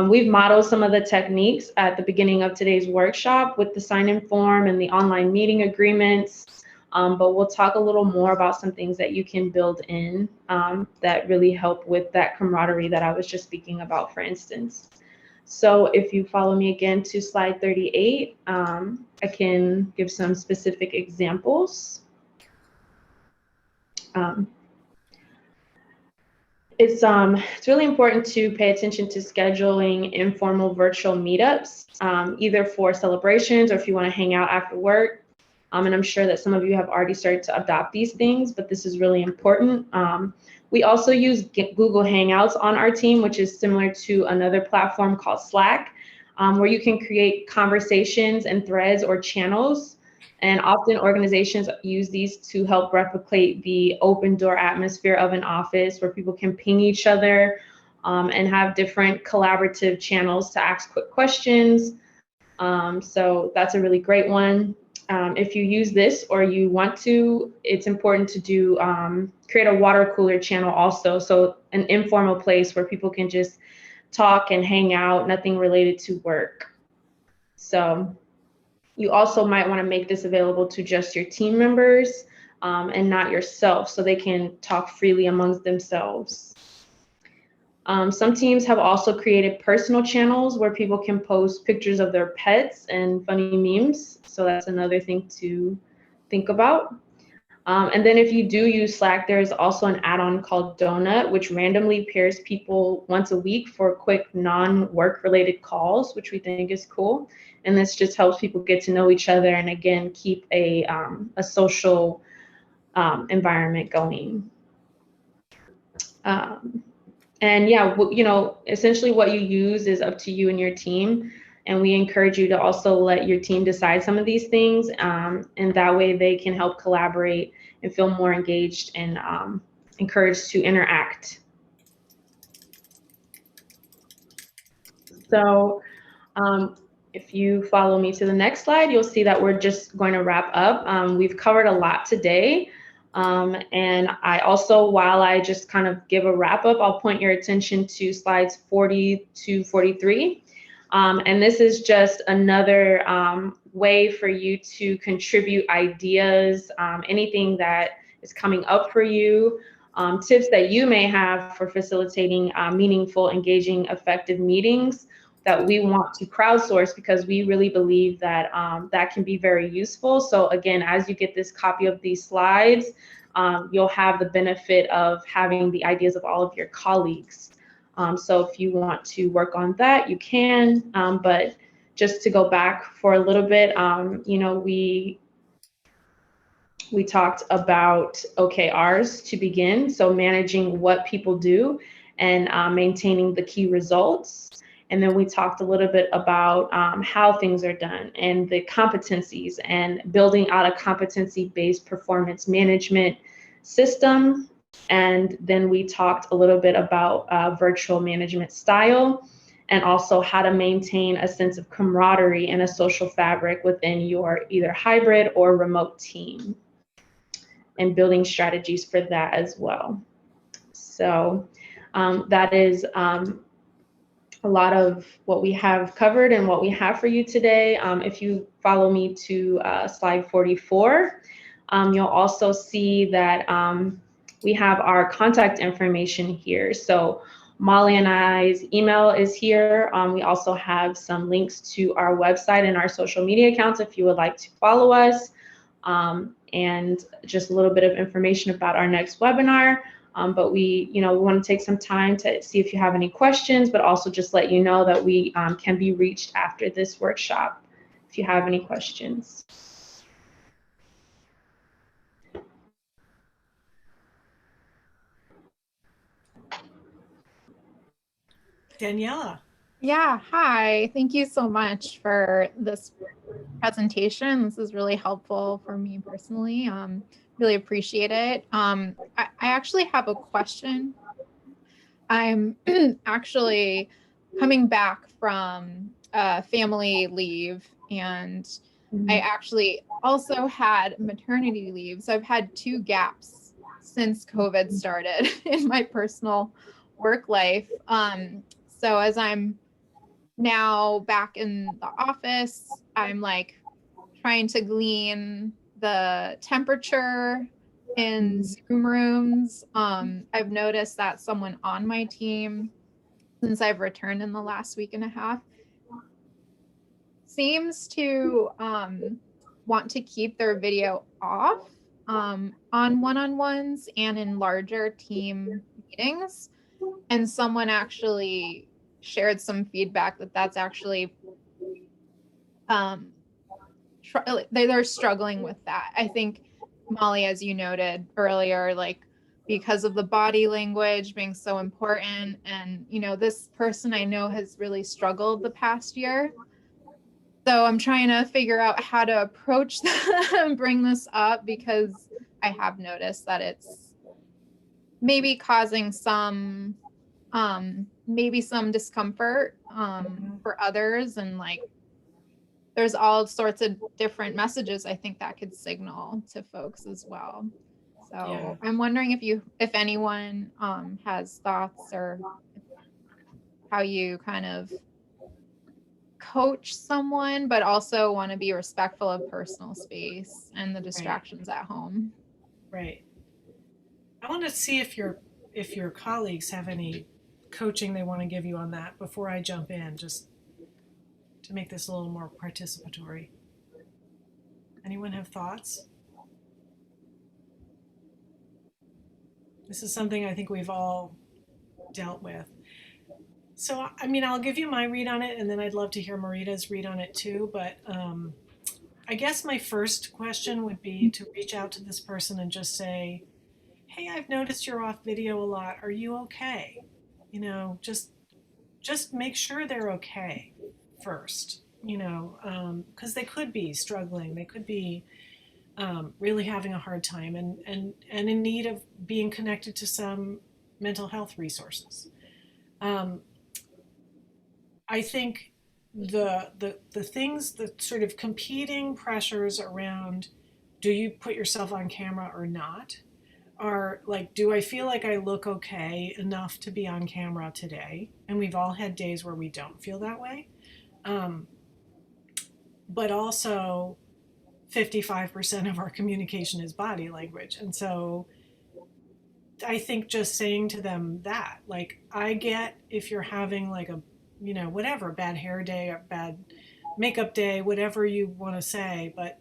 S3: we've modeled some of the techniques at the beginning of today's workshop with the sign-in form and the online meeting agreements, but we'll talk a little more about some things that you can build in that really help with that camaraderie that I was just speaking about, for instance. So if you follow me again to slide 38, I can give some specific examples. It's really important to pay attention to scheduling informal virtual meetups, either for celebrations or if you want to hang out after work. And I'm sure that some of you have already started to adopt these things, but this is really important. We also use Google Hangouts on our team, which is similar to another platform called Slack, where you can create conversations and threads or channels. And often organizations use these to help replicate the open door atmosphere of an office where people can ping each other and have different collaborative channels to ask quick questions. So that's a really great one. If you use this or you want to, it's important to do create a water cooler channel also. So an informal place where people can just talk and hang out, nothing related to work. So you also might want to make this available to just your team members and not yourself, so they can talk freely amongst themselves. Some teams have also created personal channels where people can post pictures of their pets and funny memes. So that's another thing to think about. And then if you do use Slack, there's also an add-on called Donut, which randomly pairs people once a week for quick non-work related calls, which we think is cool. And this just helps people get to know each other and again, keep a social environment going. And yeah, you know, essentially what you use is up to you and your team. And we encourage you to also let your team decide some of these things. And that way they can help collaborate and feel more engaged and encouraged to interact. So if you follow me to the next slide, you'll see that we're just going to wrap up. We've covered a lot today. And I also, while I just kind of give a wrap up, I'll point your attention to slides 40 to 43. And this is just another way for you to contribute ideas, anything that is coming up for you, tips that you may have for facilitating meaningful, engaging, effective meetings that we want to crowdsource, because we really believe that that can be very useful. So again, as you get this copy of these slides, you'll have the benefit of having the ideas of all of your colleagues. So if you want to work on that, you can, but just to go back for a little bit, we talked about OKRs to begin, so managing what people do and maintaining the key results. And then we talked a little bit about how things are done and the competencies and building out a competency-based performance management system. And then we talked a little bit about virtual management style and also how to maintain a sense of camaraderie and a social fabric within your either hybrid or remote team, and building strategies for that as well. So that is a lot of what we have covered and what we have for you today. If you follow me to slide 44, you'll also see that we have our contact information here. So Molly and I's email is here. We also have some links to our website and our social media accounts if you would like to follow us. And just a little bit of information about our next webinar. But we want to take some time to see if you have any questions, but also just let you know that we can be reached after this workshop if you have any questions.
S2: Daniela.
S4: Yeah, hi. Thank you so much for this presentation. This is really helpful for me personally. Really appreciate it. I actually have a question. I'm actually coming back from family leave, and I actually also had maternity leave. So I've had 2 gaps since COVID started in my personal work life. So as I'm now back in the office, I'm like trying to glean the temperature in Zoom rooms. I've noticed that someone on my team, since I've returned in the last week and a half, seems to want to keep their video off on one-on-ones and in larger team meetings. And someone actually shared some feedback that that's actually they're struggling with that. I think, Molly, as you noted earlier, like because of the body language being so important, and this person I know has really struggled the past year. So I'm trying to figure out how to approach that and bring this up, because I have noticed that it's maybe causing some maybe some discomfort for others, and like there's all sorts of different messages I think that could signal to folks as well. So yeah. I'm wondering if anyone has thoughts or how you kind of coach someone, but also want to be respectful of personal space and the distractions at home.
S2: Right. I want to see if your colleagues have any coaching they want to give you on that before I jump in, just to make this a little more participatory. Anyone have thoughts? This is something I think we've all dealt with. So, I mean, I'll give you my read on it, and then I'd love to hear Marita's read on it too. But I guess my first question would be to reach out to this person and just say, hey, I've noticed you're off video a lot. Are you okay? Just make sure they're okay first, because they could be struggling. They could be really having a hard time and in need of being connected to some mental health resources. I think the things, the sort of competing pressures around, do you put yourself on camera or not, are like, do I feel like I look okay enough to be on camera today? And we've all had days where we don't feel that way. But also 55% of our communication is body language. And so I think just saying to them that, like, I get if you're having like a, whatever, bad hair day or bad makeup day, whatever you want to say, but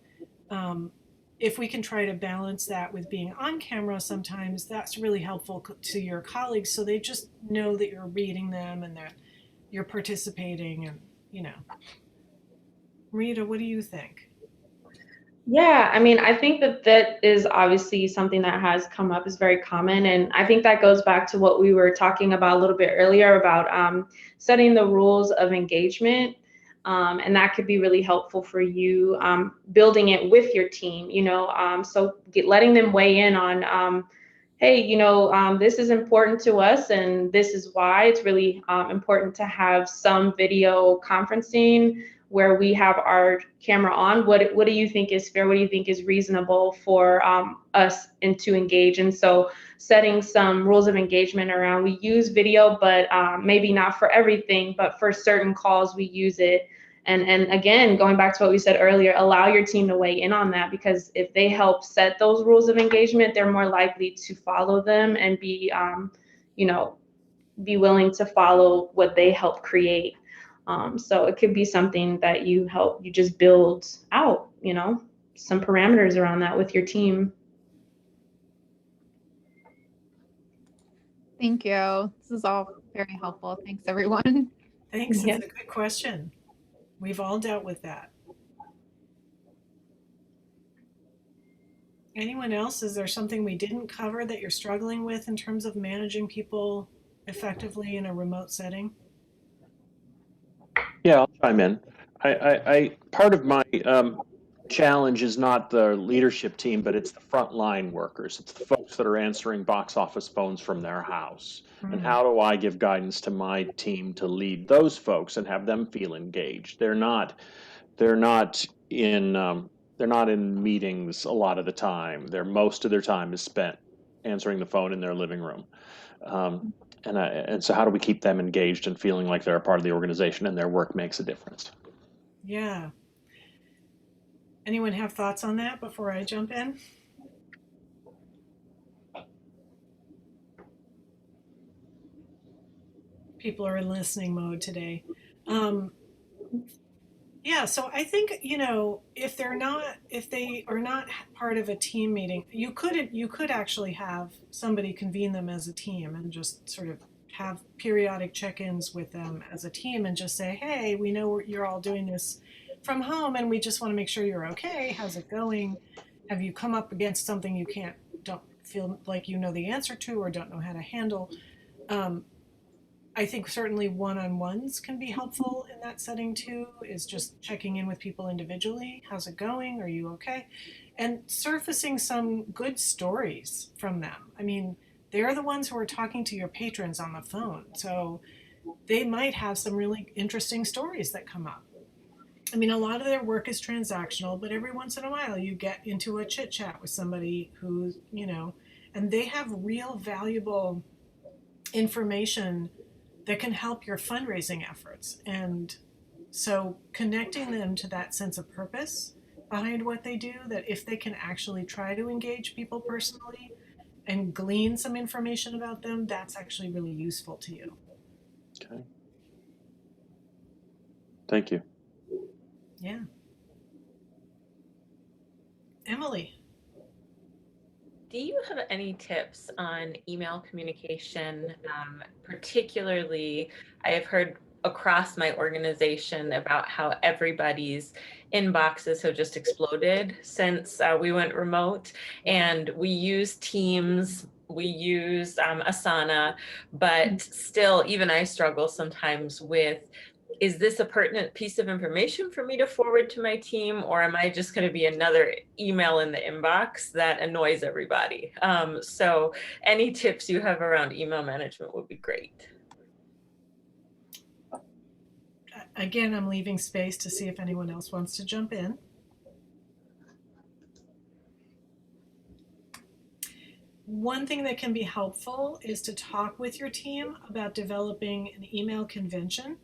S2: if we can try to balance that with being on camera, sometimes that's really helpful to your colleagues, so they just know that you're reading them and that you're participating, and Rita, what do you think?
S3: Yeah, I mean, I think that that is obviously something that has come up, is very common. And I think that goes back to what we were talking about a little bit earlier about setting the rules of engagement. And that could be really helpful for you building it with your team, so letting them weigh in on, hey, this is important to us and this is why it's really important to have some video conferencing where we have our camera on. What do you think is fair? What do you think is reasonable for us and to engage? And so setting some rules of engagement around, we use video, but maybe not for everything, but for certain calls we use it. And again, going back to what we said earlier, allow your team to weigh in on that, because if they help set those rules of engagement, they're more likely to follow them and be willing to follow what they help create. So it could be something that you just build out, some parameters around that with your team.
S4: Thank you. This is all very helpful. Thanks, everyone.
S2: Thanks.
S3: Yeah.
S2: That's a good question. We've all dealt with that. Anyone else? Is there something we didn't cover that you're struggling with in terms of managing people effectively in a remote setting?
S5: Yeah, I'll chime in. I part of my challenge is not the leadership team, but it's the frontline workers. It's the folks that are answering box office phones from their house. And how do I give guidance to my team to lead those folks and have them feel engaged? They're not in meetings a lot of the time. Most of their time is spent answering the phone in their living room. And so how do we keep them engaged and feeling like they're a part of the organization and their work makes a difference?
S2: Yeah. Anyone have thoughts on that before I jump in? People are in listening mode today. Yeah, so I think, if they are not part of a team meeting, you could actually have somebody convene them as a team and just sort of have periodic check-ins with them as a team and just say, hey, we know you're all doing this from home and we just want to make sure you're okay. How's it going? Have you come up against something you don't feel like you know the answer to or don't know how to handle? I think certainly one-on-ones can be helpful in that setting too, is just checking in with people individually. How's it going? Are you okay? And surfacing some good stories from them. I mean, they're the ones who are talking to your patrons on the phone. So they might have some really interesting stories that come up. I mean, a lot of their work is transactional, but every once in a while you get into a chit chat with somebody who's, and they have real valuable information that can help your fundraising efforts. And so connecting them to that sense of purpose behind what they do, that if they can actually try to engage people personally and glean some information about them, that's actually really useful to you.
S5: Okay. Thank you.
S2: Yeah. Emily.
S6: Do you have any tips on email communication? Particularly, I have heard across my organization about how everybody's inboxes have just exploded since we went remote, and we use Teams, we use Asana, but still, even I struggle sometimes with, is this a pertinent piece of information for me to forward to my team, or am I just going to be another email in the inbox that annoys everybody? So any tips you have around email management would be great.
S2: Again, I'm leaving space to see if anyone else wants to jump in. One thing that can be helpful is to talk with your team about developing an email convention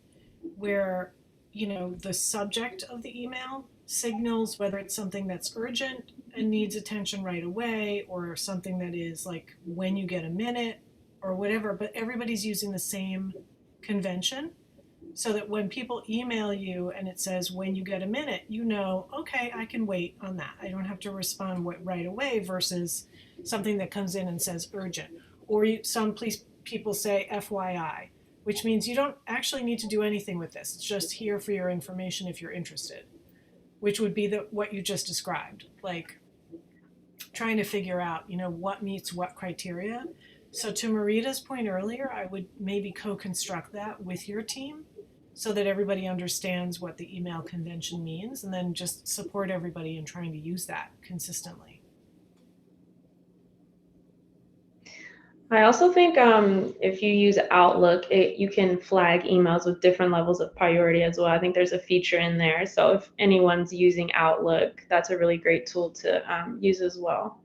S2: where, the subject of the email signals whether it's something that's urgent and needs attention right away, or something that is like when you get a minute or whatever, but everybody's using the same convention so that when people email you and it says when you get a minute, okay, I can wait on that. I don't have to respond right away versus something that comes in and says urgent. Or some people say FYI, which means you don't actually need to do anything with this. It's just here for your information if you're interested. which would be what you just described, like trying to figure out, what meets what criteria. So to Marita's point earlier, I would maybe co-construct that with your team so that everybody understands what the email convention means, and then just support everybody in trying to use that consistently.
S3: I also think if you use Outlook, you can flag emails with different levels of priority as well. I think there's a feature in there. So if anyone's using Outlook, that's a really great tool to use as well.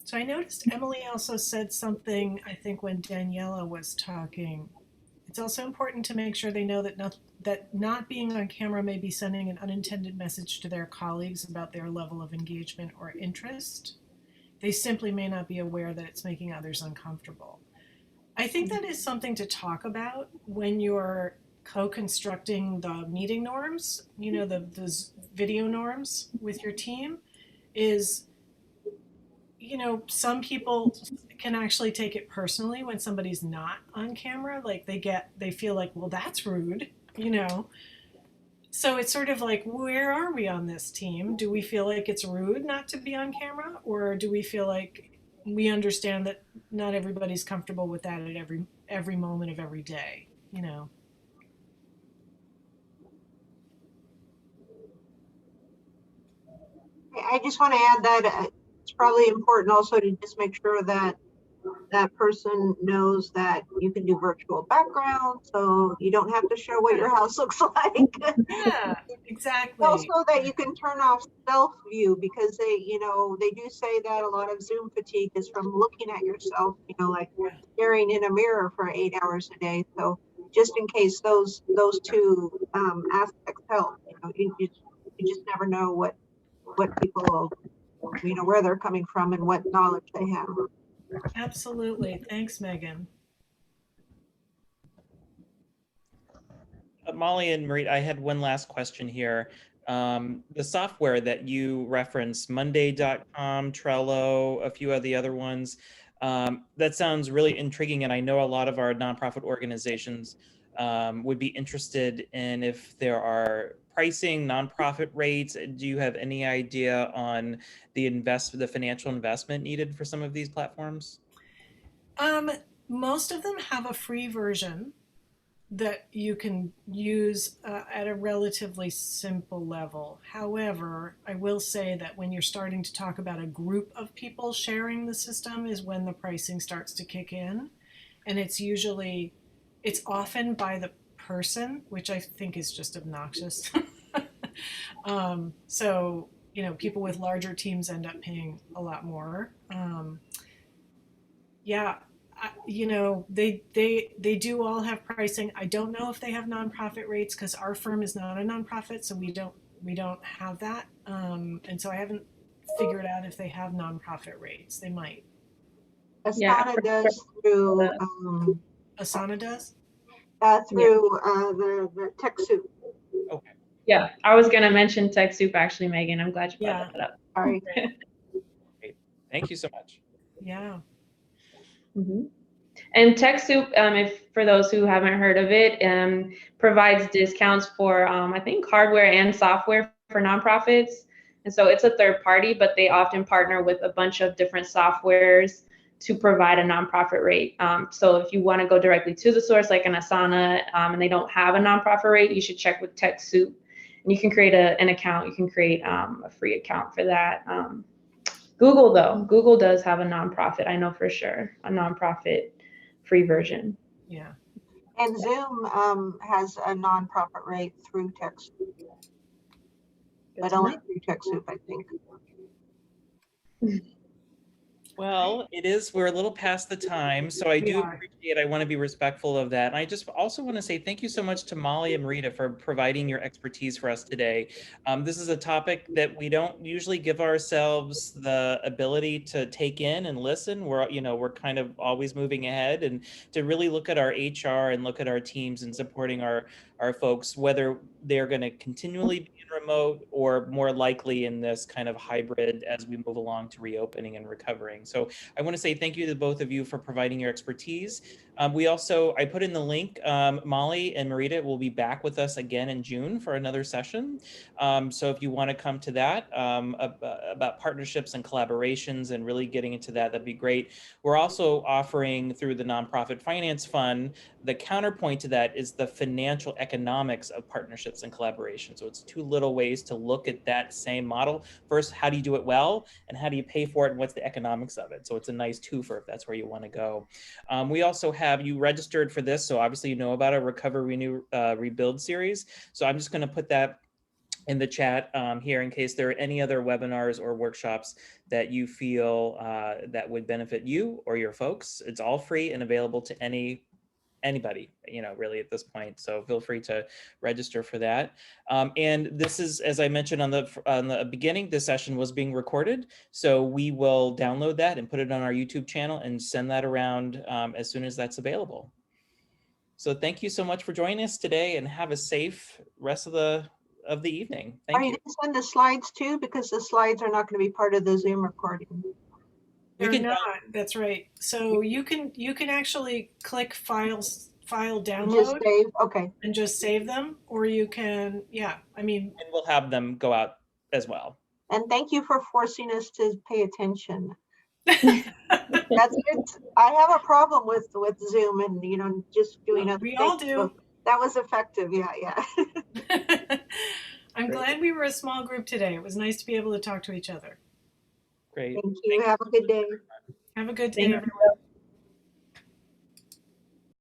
S2: So I noticed Emily also said something, I think, when Daniela was talking. It's also important to make sure they know that not being on camera may be sending an unintended message to their colleagues about their level of engagement or interest. They simply may not be aware that it's making others uncomfortable. I think that is something to talk about when you're co-constructing the meeting norms, the video norms with your team, is some people can actually take it personally when somebody's not on camera. Like they feel like, well, that's rude, So it's sort of like, where are we on this team? Do we feel like it's rude not to be on camera? Or do we feel like we understand that not everybody's comfortable with that at every moment of every day,
S7: I just want to add that it's probably important also to just make sure that that person knows that you can do virtual background, so you don't have to show what your house looks like.
S2: Yeah, exactly.
S7: Also that you can turn off self view, because they do say that a lot of Zoom fatigue is from looking at yourself, like staring in a mirror for 8 hours a day. So just in case those two aspects help, you just never know what people, where they're coming from and what knowledge they have.
S2: Absolutely. Thanks, Megan.
S1: Molly and Marie, I had one last question here. The software that you referenced, Monday.com, Trello, a few of the other ones, that sounds really intriguing. And I know a lot of our nonprofit organizations would be interested in if there are pricing, nonprofit rates. Do you have any idea on the financial investment needed for some of these platforms?
S2: Most of them have a free version that you can use at a relatively simple level. However, I will say that when you're starting to talk about a group of people sharing the system is when the pricing starts to kick in. And it's often by the person, which I think is just obnoxious. So, people with larger teams end up paying a lot more. They do all have pricing. I don't know if they have nonprofit rates because our firm is not a nonprofit, so we don't have that. And so I haven't figured out if they have nonprofit rates. They might.
S7: Asana does through
S2: Asana does?
S7: Through the TechSoup.
S1: Okay.
S3: Yeah, I was gonna mention TechSoup actually, Megan. I'm glad you brought that up.
S7: Sorry.
S1: Great. Thank you so much.
S2: Yeah.
S3: Mm-hmm. And TechSoup, if for those who haven't heard of it, provides discounts for I think hardware and software for nonprofits. And so it's a third party, but they often partner with a bunch of different softwares to provide a nonprofit rate. So if you want to go directly to the source, like an Asana, and they don't have a nonprofit rate, you should check with TechSoup. And you can create an account. You can create a free account for that. Google does have a nonprofit. I know for sure, a nonprofit free version.
S2: Yeah.
S7: And Zoom has a nonprofit rate through TechSoup, but only through TechSoup, I think.
S1: Well, we're a little past the time, so I want to be respectful of that. And I just also want to say thank you so much to Molly and Marita for providing your expertise for us today. This is a topic that we don't usually give ourselves the ability to take in and listen. We're kind of always moving ahead, and to really look at our HR and look at our teams and supporting our folks, whether they're going to continually be in remote or more likely in this kind of hybrid as we move along to reopening and recovering. So I want to say thank you to both of you for providing your expertise. I put in the link, Molly and Marita will be back with us again in June for another session. So if you want to come to that about partnerships and collaborations and really getting into that, that'd be great. We're also offering through the Nonprofit Finance Fund, the counterpoint to that is the financial economics of partnerships and collaboration. So it's two little ways to look at that same model. First, how do you do it well? And how do you pay for it? And what's the economics of it? So it's a nice twofer if that's where you want to go. We also have you registered for this. So obviously you know about our Recover, Renew, Rebuild series. So I'm just going to put that in the chat here in case there are any other webinars or workshops that you feel that would benefit you or your folks. It's all free and available to anybody, really at this point. So feel free to register for that. And this is, as I mentioned on the beginning, this session was being recorded. So we will download that and put it on our YouTube channel and send that around as soon as that's available. So thank you so much for joining us today and have a safe rest of the evening. Thank you.
S7: Are you going to send the slides too? Because the slides are not going to be part of the Zoom recording.
S2: They're not. That's right. So you can actually click file download.
S7: Just save. Okay.
S2: And just save them, or you can,
S1: and we'll have them go out as well.
S7: And thank you for forcing us to pay attention. That's good. I have a problem with Zoom and just doing other things.
S2: We all do.
S7: That was effective. Yeah.
S2: I'm glad we were a small group today. It was nice to be able to talk to each other.
S1: Great.
S7: Thank you. Have a good day.
S2: Have a good day, everyone.